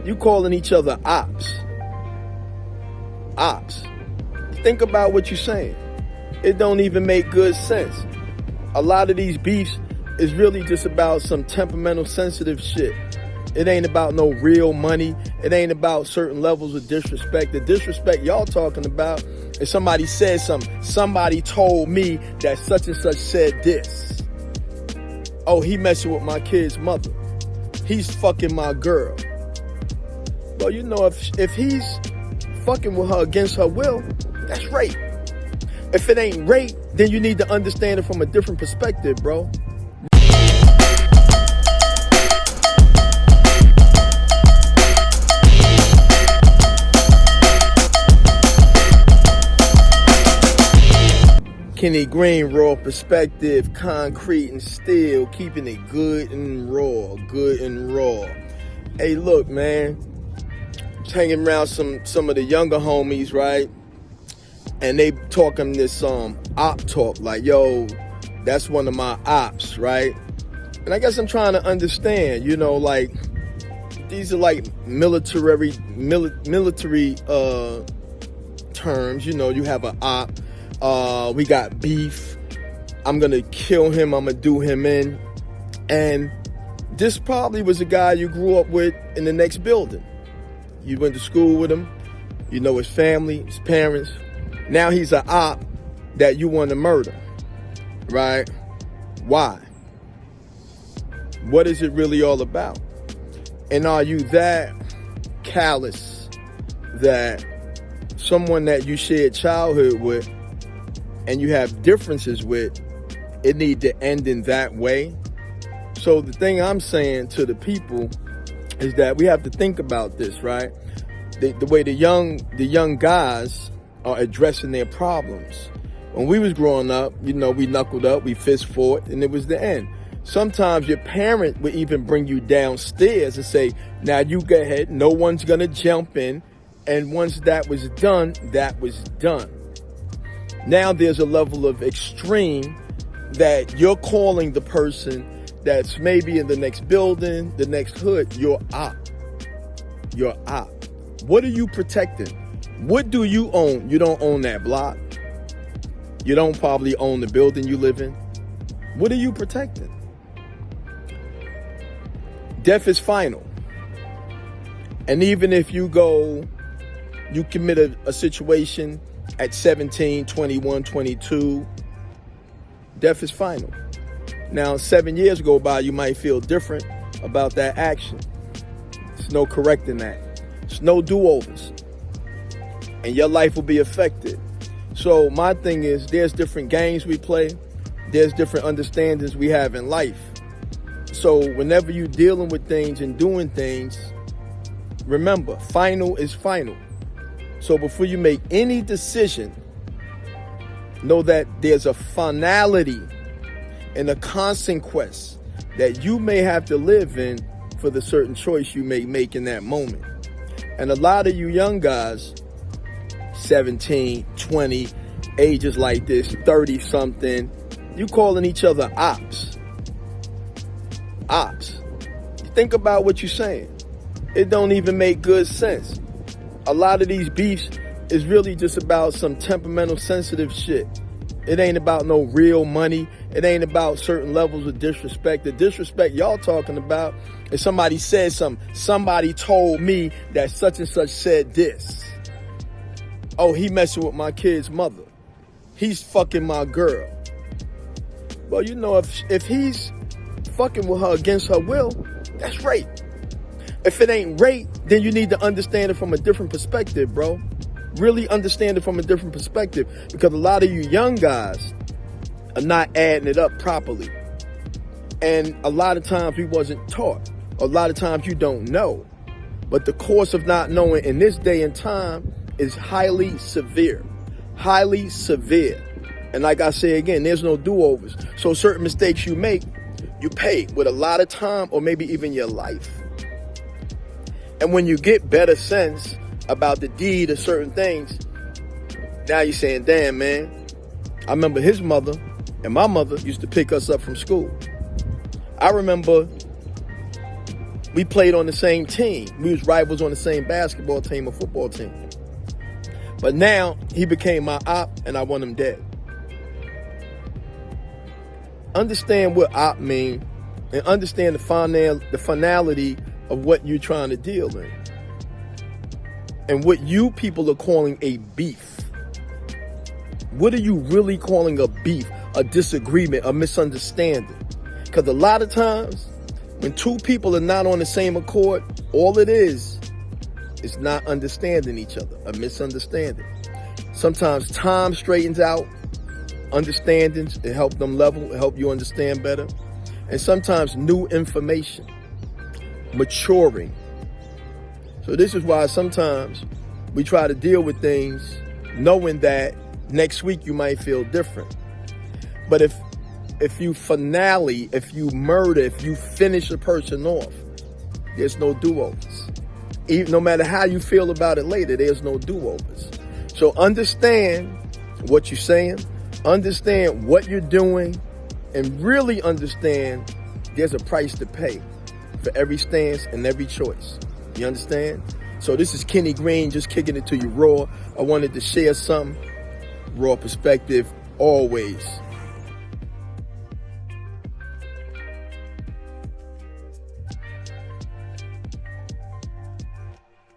You calling each other ops. Ops. Think about what you're saying. It don't even make good sense. A lot of these beefs is really just about some temperamental, sensitive shit. It ain't about no real money. It ain't about certain levels of disrespect. The disrespect y'all talking about is somebody said something. Somebody told me that such and such said this. Oh, he messing with my kid's mother. He's fucking my girl. Well, you know, if he's fucking with her against her will, that's rape. If it ain't rape, then you need to understand it from a different perspective, bro. Kenny Green, raw perspective, concrete and steel, keeping it good and raw, good and raw. Hey, look, man, just hanging around some of the younger homies, right? And they talking this op talk, like, yo, that's one of my ops, right? And I guess I'm trying to understand, you know, like, these are like military terms. You know, you have an op. We got beef. I'm gonna kill him. I'm gonna do him in. And this probably was a guy you grew up with in the next building. You went to school with him. You know his family, his parents. Now he's an op that you want to murder, right? Why? What is it really all about? And are you that callous that someone that you shared childhood with and you have differences with, it need to end in that way? So the thing I'm saying to the people is that we have to think about this, right? The way the young guys are addressing their problems. When we was growing up, you know, we knuckled up, we fist fought, and it was the end. Sometimes your parent would even bring you downstairs and say, now you go ahead, no one's gonna jump in. And once that was done, that was done. Now there's a level of extreme that you're calling the person that's maybe in the next building, the next hood, your op. Your op. What are you protecting? What do you own? You don't own that block. You don't probably own the building you live in. What are you protecting? Death is final. And even if you commit a situation at 17, 21, 22, death is final. Now, 7 years go by, you might feel different about that action. There's no correcting that. There's no do-overs. And your life will be affected. So my thing is, there's different games we play. There's different understandings we have in life. So whenever you're dealing with things and doing things, remember, final is final. So before you make any decision, know that there's a finality and a consequence that you may have to live in for the certain choice you may make in that moment. And a lot of you young guys, 17, 20, ages like this, 30 something, you calling each other ops. Ops. Think about what you're saying. It don't even make good sense. A lot of these beefs is really just about some temperamental, sensitive shit. It ain't about no real money. It ain't about certain levels of disrespect. The disrespect y'all talking about is somebody said something. Somebody told me that such and such said this. Oh, he messing with my kid's mother. He's fucking my girl. Well, you know, if he's fucking with her against her will, that's rape. If it ain't rape, then you need to understand it from a different perspective, bro. Really understand it from a different perspective, because a lot of you young guys are not adding it up properly. And a lot of times we wasn't taught. A lot of times you don't know. But the course of not knowing in this day and time is highly severe. Highly severe. And like I say again, there's no do-overs. So certain mistakes you make, you pay with a lot of time or maybe even your life. And when you get better sense about the deed of certain things, now you're saying, damn, man, I remember his mother and my mother used to pick us up from school. I remember We played on the same team. We was rivals on the same basketball team or football team. But now he became my op and I want him dead. Understand what op mean and understand the finality of what you're trying to deal in. And what you people are calling a beef. What are you really calling a beef, a disagreement, a misunderstanding? Because a lot of times, when two people are not on the same accord, all it is not understanding each other, a misunderstanding. Sometimes time straightens out understandings, it helps them level, it helps you understand better. And sometimes new information, maturing. So this is why sometimes we try to deal with things knowing that next week you might feel different. But if you finale, if you murder, if you finish a person off, there's no do-overs. No matter how you feel about it later, there's no do-overs. So understand what you're saying, understand what you're doing, and really understand there's a price to pay for every stance and every choice. You understand? So this is Kenny Green, just kicking it to you raw. I wanted to share something. Raw perspective, always.